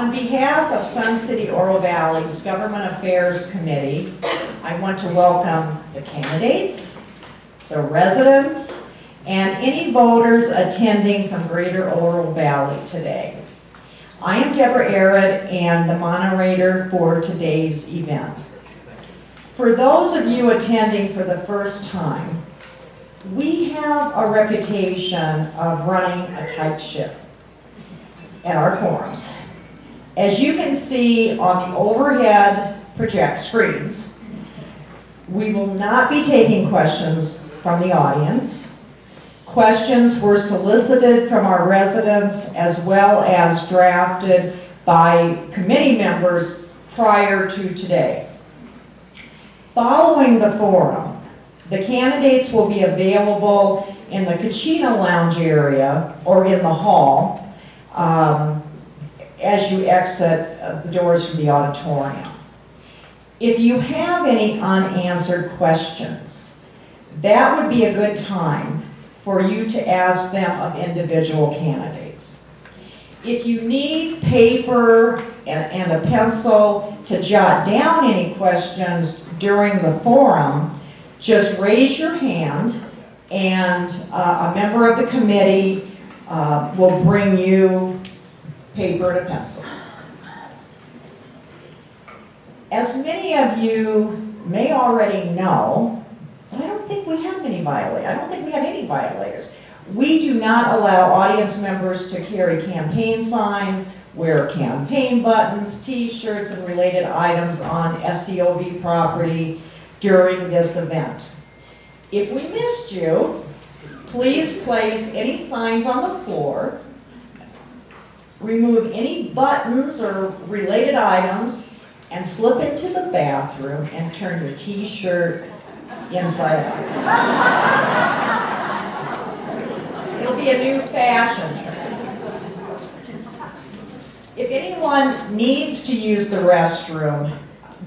On behalf of Sun City Oro Valley's Government Affairs Committee, I want to welcome the candidates, the residents, and any voters attending from Greater Oro Valley today. I am Deborah Arad and the moderator for today's event. For those of you attending for the first time, we have a reputation of running a tight ship at our forums. As you can see on the overhead project screens, we will not be taking questions from the audience. Questions were solicited from our residents as well as drafted by committee members prior to today. Following the forum, the candidates will be available in the Kachina Lounge area or in the hall as you exit the doors from the auditorium. If you have any unanswered questions, that would be a good time for you to ask them of individual candidates. If you need paper and a pencil to jot down any questions during the forum, just raise your hand and a member of the committee will bring you paper and a pencil. As many of you may already know, I don't think we have any violators. I don't think we have any violators. We do not allow audience members to carry campaign signs, wear campaign buttons, t-shirts, and related items on SCOV property during this event. If we missed you, please place any signs on the floor, remove any buttons or related items, and slip into the bathroom and turn your t-shirt inside out. It'll be a new fashion trend. If anyone needs to use the restroom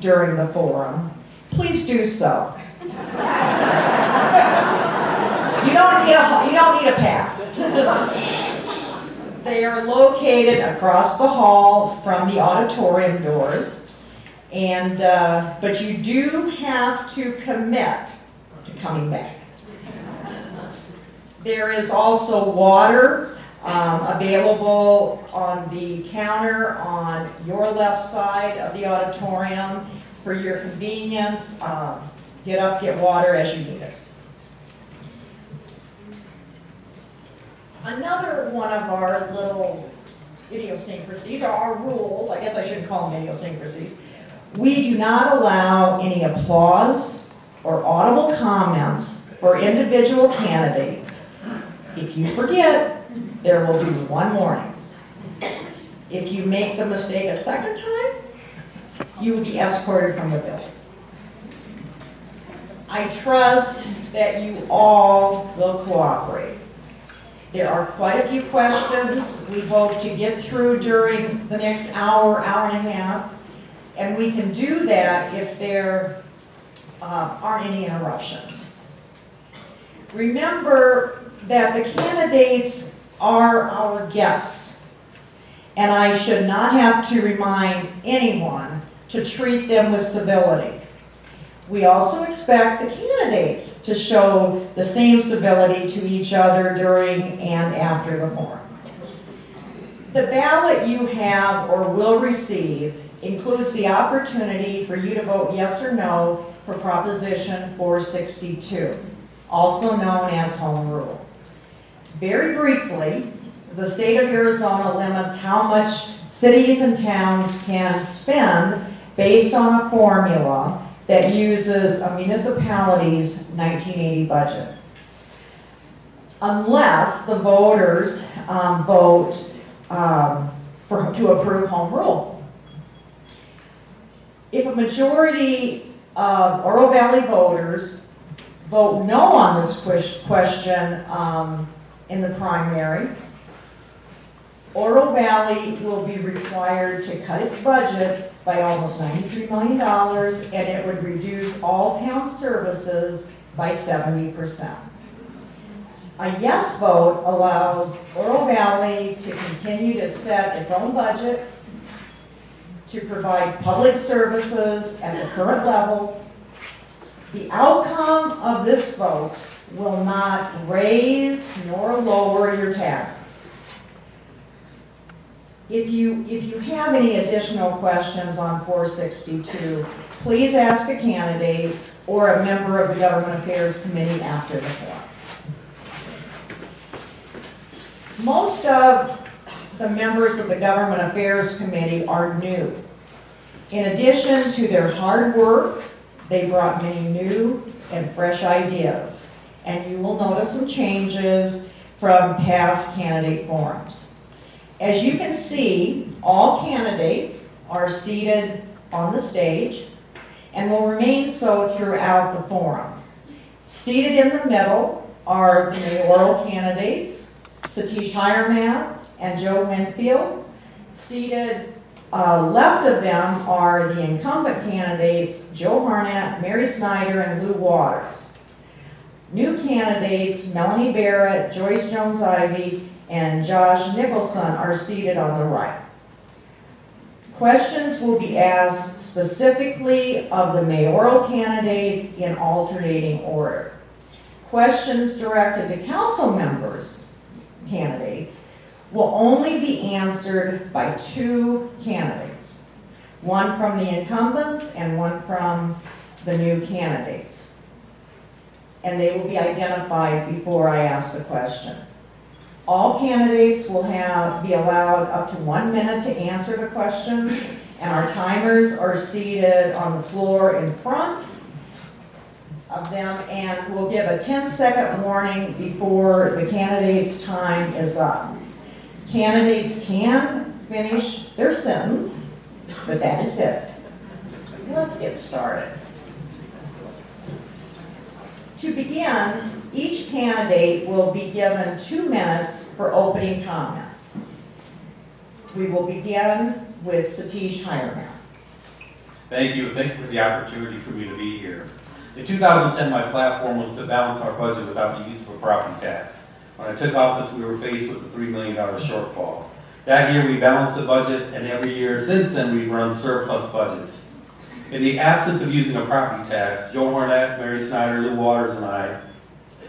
during the forum, please do so. You don't need a pass. They are located across the hall from the auditorium doors, and but you do have to commit to coming back. There is also water available on the counter on your left side of the auditorium for your convenience. Get up, get water as you need it. Another one of our little idiosyncrasies, or our rules, I guess I shouldn't call them idiosyncrasies, we do not allow any applause or audible comments for individual candidates. If you forget, there will be one warning. If you make the mistake a second time, you will be escorted from the building. I trust that you all will cooperate. There are quite a few questions we hope to get through during the next hour, hour and a half, and we can do that if there aren't any interruptions. Remember that the candidates are our guests, and I should not have to remind anyone to treat them with civility. We also expect the candidates to show the same civility to each other during and after the forum. The ballot you have or will receive includes the opportunity for you to vote yes or no for Proposition 462, also known as Home Rule. Very briefly, the state of Arizona limits how much cities and towns can spend based on a formula that uses a municipality's 1980 budget. Unless the voters vote to approve Home Rule. If a majority of Oro Valley voters vote no on this question in the primary, Oro Valley will be required to cut its budget by almost $93 million, and it would reduce all town services by 70%. A yes vote allows Oro Valley to continue to set its own budget to provide public services at the current levels. The outcome of this vote will not raise nor lower your taxes. If you have any additional questions on 462, please ask a candidate or a member of the Government Affairs Committee after the forum. Most of the members of the Government Affairs Committee are new. In addition to their hard work, they brought many new and fresh ideas, and you will notice some changes from past candidate forums. As you can see, all candidates are seated on the stage and will remain so throughout the forum. Seated in the middle are the mayoral candidates, Satish Hiremath and Joe Winfield. Seated left of them are the incumbent candidates, Joe Harnett, Mary Snyder, and Lou Waters. New candidates, Melanie Barrett, Joyce Jones-Ivy, and Josh Nicholson are seated on the right. Questions will be asked specifically of the mayoral candidates in alternating order. Questions directed to council members, candidates, will only be answered by two candidates, one from the incumbents and one from the new candidates. And they will be identified before I ask the question. All candidates will be allowed up to 1 minute to answer the questions, and our timers are seated on the floor in front of them, and we'll give a 10-second warning before the candidate's time is up. Candidates can finish their sentence, but that is it. Let's get started. To begin, each candidate will be given 2 minutes for opening comments. We will begin with Satish Hiremath. Thank you for the opportunity for me to be here. In 2010, my platform was to balance our budget without the use of a property tax. When I took office, we were faced with a $3 million shortfall. That year, we balanced the budget, and every year since then, we've run surplus budgets. In the absence of using a property tax, Joe Harnett, Mary Snyder, Lou Waters, and I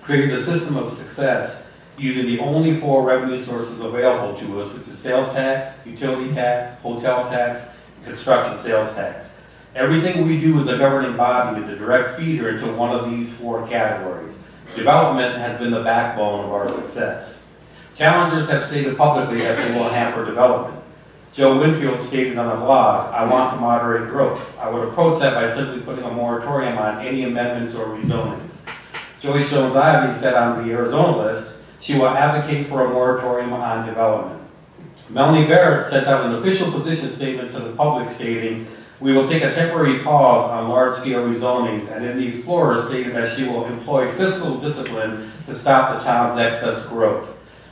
created a system of success using the only 4 revenue sources available to us, which is sales tax, utility tax, hotel tax, and construction sales tax. Everything we do as a governing body is a direct feeder into one of these 4 categories. Development has been the backbone of our success. Challengers have stated publicly that they will hamper development. Joe Winfield stated on a blog, "I want to moderate growth." I would approach that by simply putting a moratorium on any amendments or rezonings. Joyce Jones-Ivy said on the Arizona list, she will advocate for a moratorium on development. Melanie Barrett sent out an official position statement to the public stating, "We will take a temporary pause on large-scale rezonings," and in the Explorer stated that she will employ fiscal discipline to stop the town's excess growth.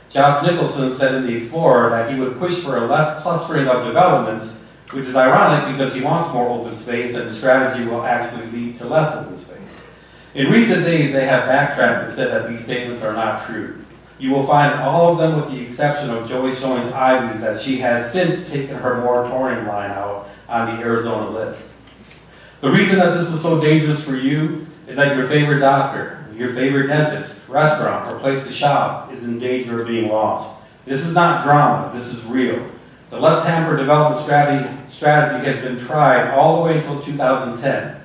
Josh Nicholson said in the Explorer that he would push for a less clustering of developments, which is ironic because he wants more open space and the strategy will actually lead to less open space. In recent days, they have backtracked and said that these statements are not true. You will find all of them with the exception of Joyce Jones-Ivy's, as she has since taken her moratorium line out on the Arizona list. The reason that this is so dangerous for you is that your favorite doctor, your favorite dentist, restaurant, or place to shop is in danger of being lost. This is not drama, this is real. The Let's Hamper Development strategy has been tried all the way until 2010.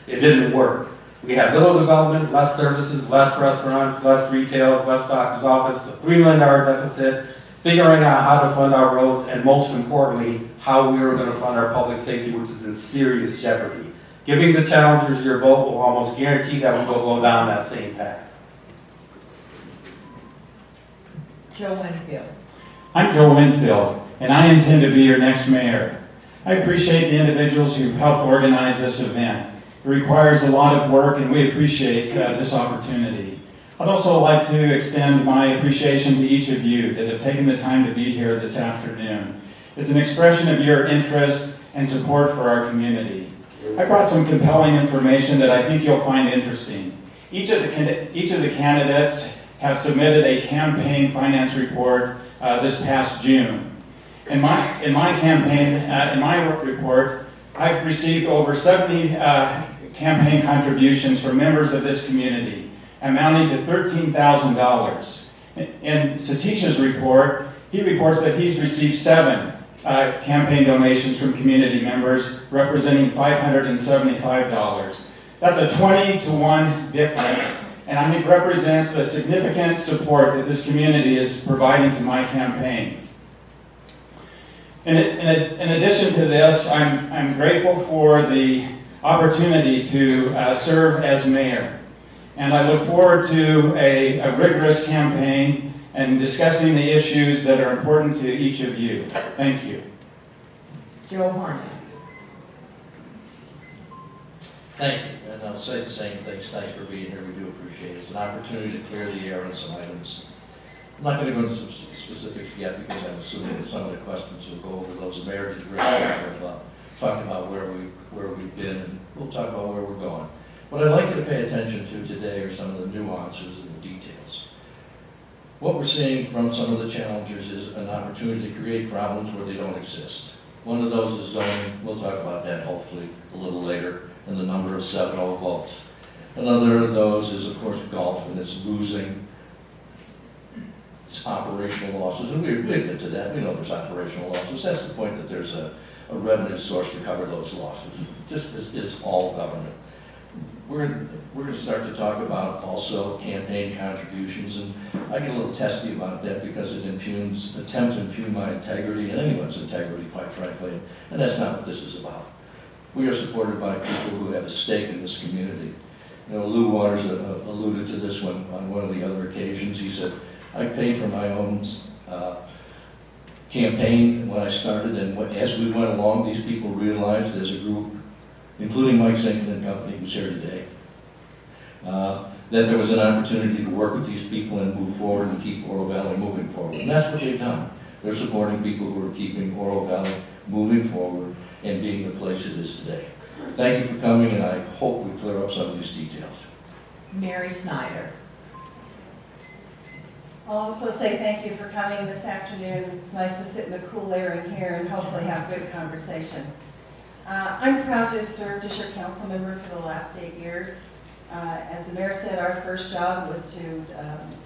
It didn't work. We had little development, less services, less restaurants, less retails, less doctor's office, a $3 million deficit, figuring out how to fund our roads, and most importantly, how we were going to fund our public safety, which is in serious jeopardy. Giving the challengers your vote will almost guarantee that we will go down that same path. Joe Winfield. I'm Joe Winfield, and I intend to be your next mayor. I appreciate the individuals who've helped organize this event. It requires a lot of work, and we appreciate this opportunity. I'd also like to extend my appreciation to each of you that have taken the time to be here this afternoon. It's an expression of your interest and support for our community. I brought some compelling information that I think you'll find interesting. Each of the candidates have submitted a campaign finance report this past June. In my campaign, in my report, I've received over 70 campaign contributions from members of this community, amounting to $13,000. In Satish's report, he reports that he's received 7 campaign donations from community members, representing $575. That's a 20-to-1 difference, and I think represents the significant support that this community is providing to my campaign. In addition to this, I'm grateful for the opportunity to serve as mayor. And I look forward to a rigorous campaign and discussing the issues that are important to each of you. Thank you. Joe Hornick. Thank you, and I'll say the same things. Thanks for being here. We do appreciate it. It's an opportunity to clear the air on some items. I'm not going to go into some specifics yet because I'm assuming that some of the questions will go over those. The mayor did a great job of talking about where we've been, and we'll talk about where we're going. What I'd like you to pay attention to today are some of the nuances and the details. What we're seeing from some of the challengers is an opportunity to create problems where they don't exist. One of those is zoning. We'll talk about that hopefully a little later, and the number of 7-0 votes. Another of those is, of course, golf, and it's losing its operational losses. And we admit to that. We know there's operational losses. That's the point, that there's a revenue source to cover those losses, just as is all government. We're going to start to talk about also campaign contributions, and I get a little testy about that because it attempts to impugn my integrity and anyone's integrity, quite frankly, and that's not what this is about. We are supported by people who have a stake in this community. You know, Lou Waters alluded to this one on one of the other occasions. He said, I paid for my own campaign when I started, and as we went along, these people realized as a group, including Mike Sinkin and company, who's here today, that there was an opportunity to work with these people and move forward and keep Oro Valley moving forward. And that's what they've done. They're supporting people who are keeping Oro Valley moving forward and being the place it is today. Thank you for coming, and I hope we clear up some of these details. Mary Snyder. I'll also say thank you for coming this afternoon. It's nice to sit in the cool air in here and hopefully have good conversation. I'm proud to have served as your council member for the last 8 years. As the mayor said, our first job was to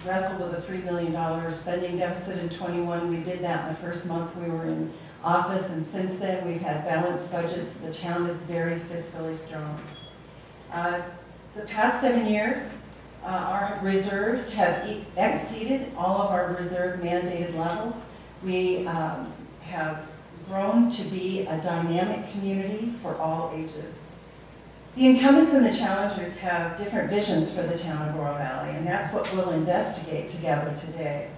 wrestle with a $3 million spending deficit in 21. We did that in the first month we were in office, and since then we've had balanced budgets. The town is very fiscally strong. The past 7 years, our reserves have exceeded all of our reserve mandated levels. We have grown to be a dynamic community for all ages. The incumbents and the challengers have different visions for the town of Oro Valley, and that's what we'll investigate together today.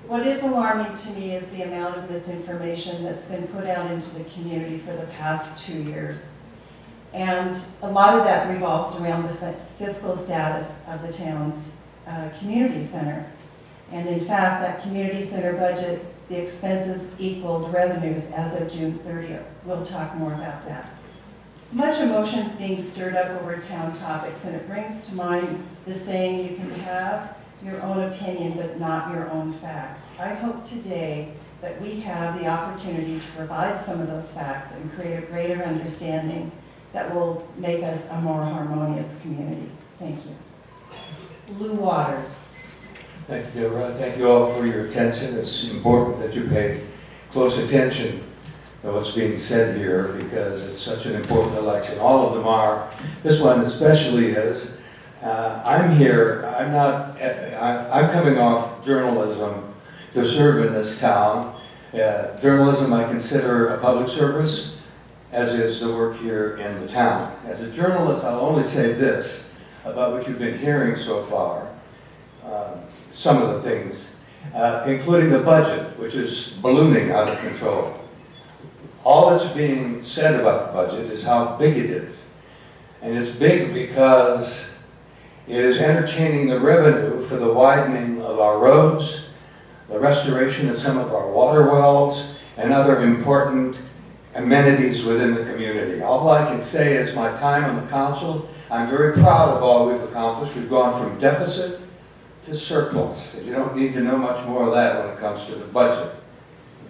What is alarming to me is the amount of misinformation that's been put out into the community for the past 2 years. And a lot of that revolves around the fiscal status of the town's community center. And in fact, that community center budget, the expenses equaled revenues as of June 30th. We'll talk more about that. Much emotion is being stirred up over town topics, and it brings to mind the saying, you can have your own opinion, but not your own facts. I hope today that we have the opportunity to provide some of those facts and create a greater understanding that will make us a more harmonious community. Thank you. Lou Waters. Thank you, Deborah. Thank you all for your attention. It's important that you pay close attention to what's being said here because it's such an important election. All of them are. This one especially is. I'm here. I'm coming off journalism to serve in this town. Journalism I consider a public service, as is the work here in the town. As a journalist, I'll only say this about what you've been hearing so far. Some of the things, including the budget, which is ballooning out of control. All that's being said about the budget is how big it is. And it's big because it is entertaining the revenue for the widening of our roads, the restoration of some of our water wells, and other important amenities within the community. All I can say is my time on the council, I'm very proud of all we've accomplished. We've gone from deficit to surplus. You don't need to know much more of that when it comes to the budget.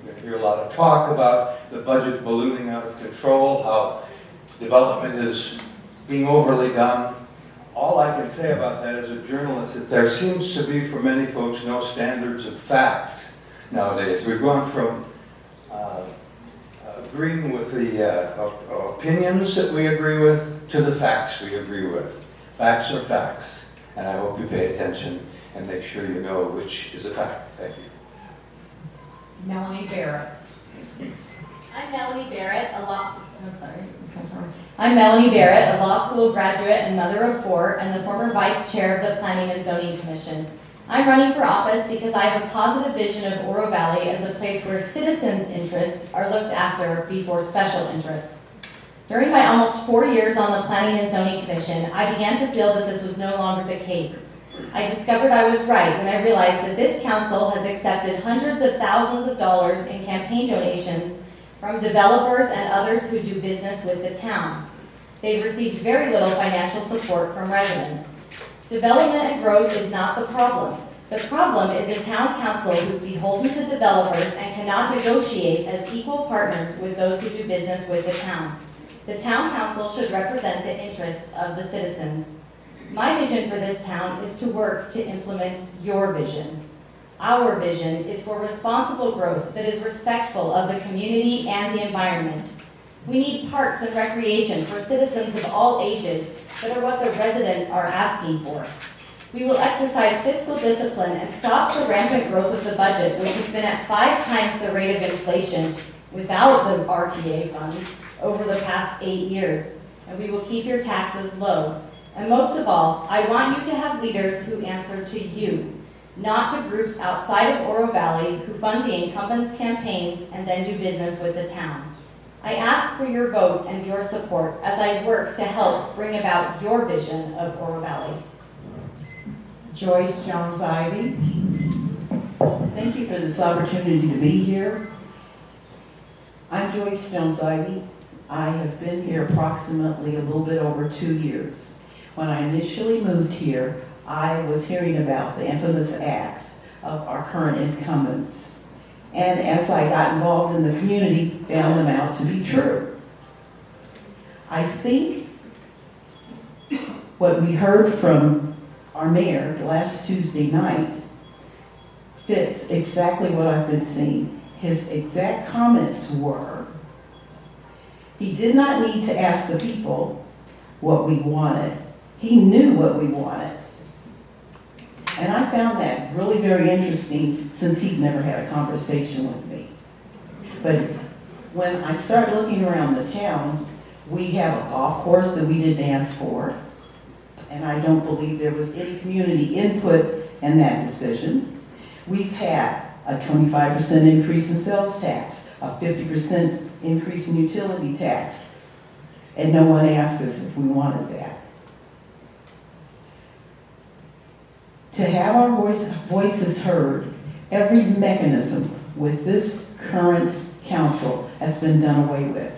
You're going to hear a lot of talk about the budget ballooning out of control, how development is being overly done. All I can say about that as a journalist is that there seems to be, for many folks, no standards of facts nowadays. We've gone from agreeing with the opinions that we agree with to the facts we agree with. Facts are facts, and I hope you pay attention and make sure you know which is a fact. Thank you. Melanie Barrett. I'm Melanie Barrett, I'm Melanie Barrett, a law school graduate and mother of 4, and the former vice chair of the Planning and Zoning Commission. I'm running for office because I have a positive vision of Oro Valley as a place where citizens' interests are looked after before special interests. During my almost 4 years on the Planning and Zoning Commission, I began to feel that this was no longer the case. I discovered I was right when I realized that this council has accepted hundreds of thousands of dollars in campaign donations from developers and others who do business with the town. They've received very little financial support from residents. Development and growth is not the problem. The problem is a town council who's beholden to developers and cannot negotiate as equal partners with those who do business with the town. The town council should represent the interests of the citizens. My vision for this town is to work to implement your vision. Our vision is for responsible growth that is respectful of the community and the environment. We need parks and recreation for citizens of all ages that are what the residents are asking for. We will exercise fiscal discipline and stop the rampant growth of the budget, which has been at 5 times the rate of inflation without the RTA funds over the past 8 years. And we will keep your taxes low. And most of all, I want you to have leaders who answer to you, not to groups outside of Oro Valley who fund the incumbents' campaigns and then do business with the town. I ask for your vote and your support as I work to help bring about your vision of Oro Valley. Joyce Jones-Ivy. Thank you for this opportunity to be here. I'm Joyce Jones-Ivy. I have been here approximately a little bit over 2 years. When I initially moved here, I was hearing about the infamous acts of our current incumbents. And as I got involved in the community, found them out to be true. I think what we heard from our mayor last Tuesday night fits exactly what I've been seeing. His exact comments were, he did not need to ask the people what we wanted. He knew what we wanted. And I found that really very interesting since he'd never had a conversation with me. But when I start looking around the town, we have a golf course that we didn't ask for. And I don't believe there was any community input in that decision. We've had a 25% increase in sales tax, a 50% increase in utility tax, and no one asked us if we wanted that. To have our voices heard, every mechanism with this current council has been done away with.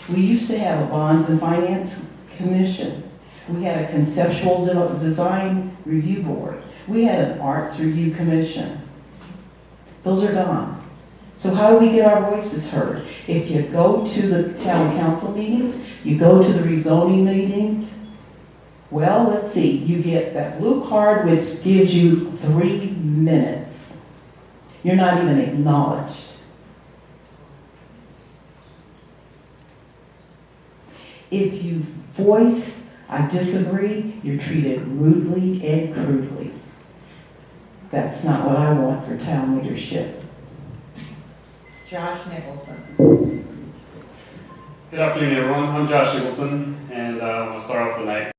We used to have a bonds and finance commission. We had a conceptual design review board. We had an arts review commission. Those are gone. So how do we get our voices heard? If you go to the town council meetings, you go to the rezoning meetings, well, let's see, you get that blue card which gives you 3 minutes. You're not even acknowledged. If you voice, I disagree, you're treated rudely and crudely. That's not what I want for town leadership. Josh Nicholson. Good afternoon, everyone. I'm Josh Nicholson, and I want to start off the night